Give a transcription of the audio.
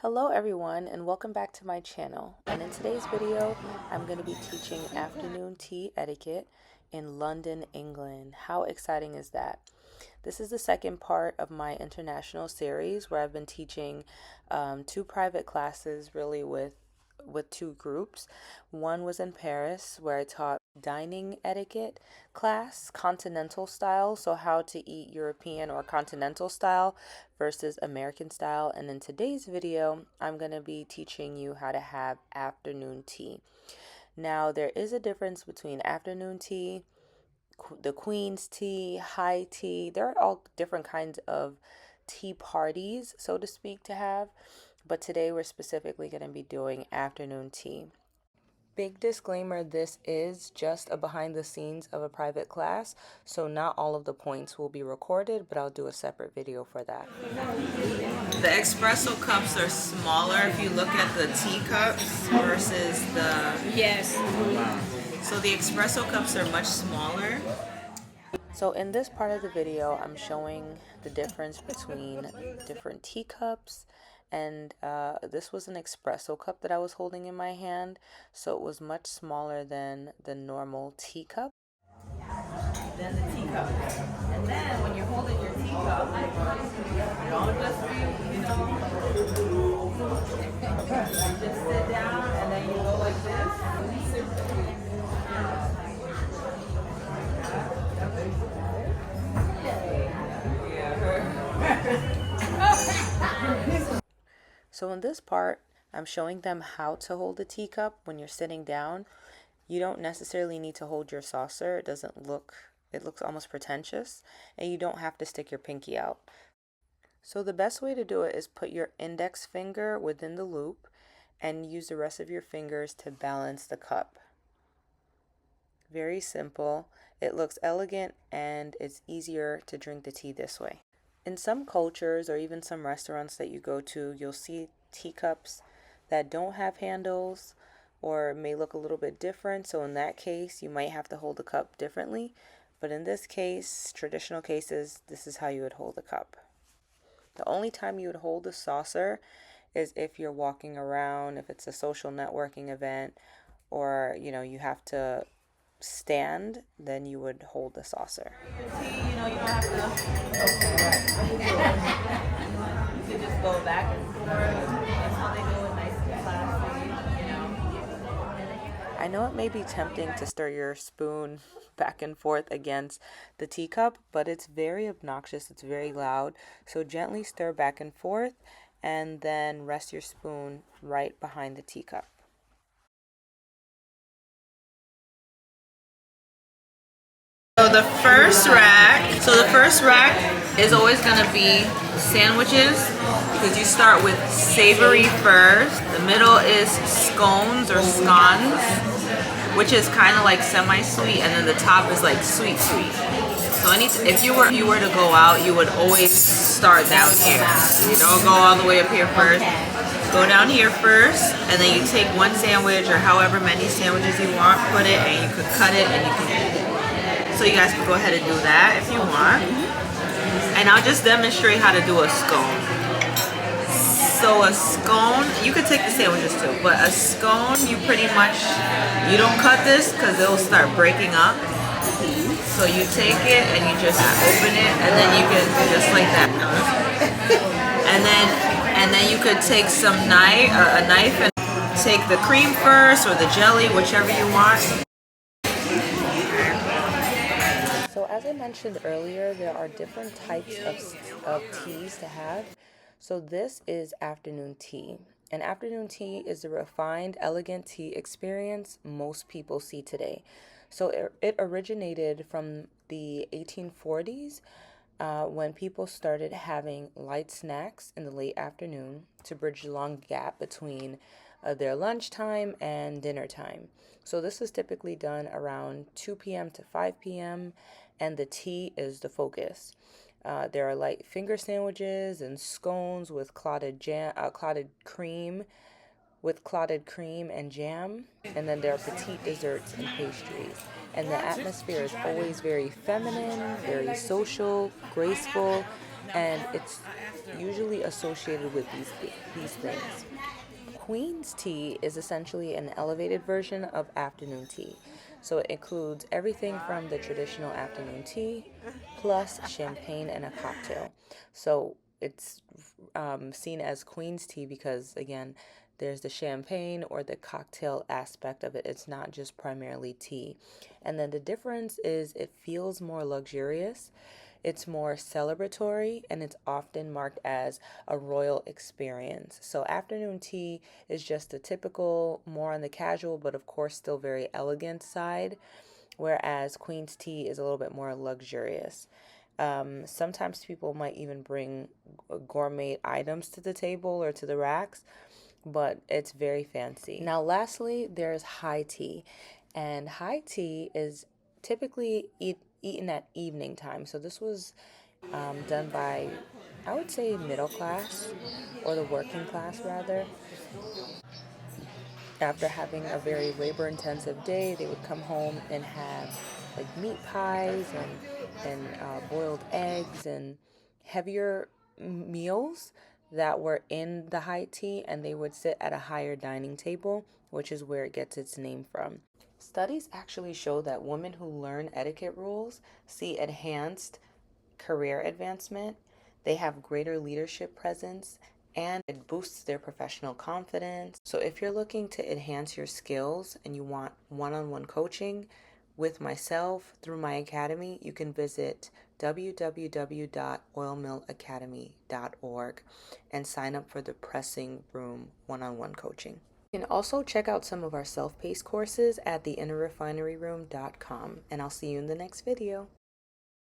Hello everyone and welcome back to my channel, and in today's video I'm going to be teaching afternoon tea etiquette in London, England. How exciting is that? This is the second part of my international series where I've been teaching two private classes really with two groups. One was in Paris where I taught dining etiquette class, continental style, so how to eat European or continental style versus American style. And in today's video, I'm going to be teaching you how to have afternoon tea. Now, there is a difference between afternoon tea, the Queen's tea, high tea. There are all different kinds of tea parties, so to speak, to have. But today we're specifically going to be doing afternoon tea. Big disclaimer, this is just a behind the scenes of a private class, so not all of the points will be recorded, but I'll do a separate video for that. The espresso cups are smaller if you look at the teacups versus the... Yes. So the espresso cups are much smaller. So in this part of the video, I'm showing the difference between different teacups. And this was an espresso cup that I was holding in my hand, so it was much smaller than the normal teacup. Then the teacup. And then when you're holding your teacup, don't just just sit down and then you go like this. So in this part, I'm showing them how to hold a teacup when you're sitting down. You don't necessarily need to hold your saucer. It looks almost pretentious, and you don't have to stick your pinky out. So the best way to do it is put your index finger within the loop and use the rest of your fingers to balance the cup. Very simple. It looks elegant and it's easier to drink the tea this way. In some cultures or even some restaurants that you go to, you'll see teacups that don't have handles or may look a little bit different. So in that case, you might have to hold the cup differently. But in this case, traditional cases, this is how you would hold the cup. The only time you would hold the saucer is if you're walking around, if it's a social networking event, or you have to stand, then you would hold the saucer. You don't have to. You can just go back and forth. That's how they do it, nice and classy, I know it may be tempting to stir your spoon back and forth against the teacup, but it's very obnoxious. It's very loud. So gently stir back and forth and then rest your spoon right behind the teacup. So the first rack is always going to be sandwiches because you start with savory first. The middle is scones or scones, which is kind of like semi-sweet, and then the top is like sweet. So if you were to go out, you would always start down here. You don't go all the way up here first. Go down here first, and then you take one sandwich or however many sandwiches you want, put it, and you could cut it, and you can. So you guys can go ahead and do that if you want. And I'll just demonstrate how to do a scone. So a scone, you could take the sandwiches too, but a scone, you don't cut this because it'll start breaking up. So you take it and you just open it, and then you can just like that. And then you could take a knife and take the cream first or the jelly, whichever you want. So as I mentioned earlier, there are different types of teas to have. So this is afternoon tea. And afternoon tea is the refined, elegant tea experience most people see today. So it originated from the 1840s when people started having light snacks in the late afternoon to bridge the long gap between their lunchtime and dinner time. So this is typically done around 2 p.m. to 5 p.m. and the tea is the focus. There are light finger sandwiches and scones with clotted cream and jam, and then there are petite desserts and pastries. And the atmosphere is always very feminine, very social, graceful, and it's usually associated with these things. Queen's tea is essentially an elevated version of afternoon tea. So it includes everything from the traditional afternoon tea plus champagne and a cocktail. So it's seen as Queen's tea because, again, there's the champagne or the cocktail aspect of it. It's not just primarily tea. And then the difference is it feels more luxurious. It's more celebratory and it's often marked as a royal experience. So, afternoon tea is just a typical, more on the casual, but of course, still very elegant side, whereas Queen's tea is a little bit more luxurious. Sometimes people might even bring gourmet items to the table or to the racks, but it's very fancy. Now, lastly, there's high tea, and high tea is typically eaten at evening time. So this was done by, I would say, middle class or the working class rather. After having a very labor intensive day, they would come home and have like meat pies and boiled eggs and heavier meals that were in the high tea, and they would sit at a higher dining table, which is where it gets its name from. Studies actually show that women who learn etiquette rules see enhanced career advancement, they have greater leadership presence, and it boosts their professional confidence. So, if you're looking to enhance your skills and you want one on one coaching with myself through my academy, you can visit www.oilmillacademy.org and sign up for the Pressing Room one on one coaching. You can also check out some of our self paced courses at theinnerrefineryroom.com, and I'll see you in the next video.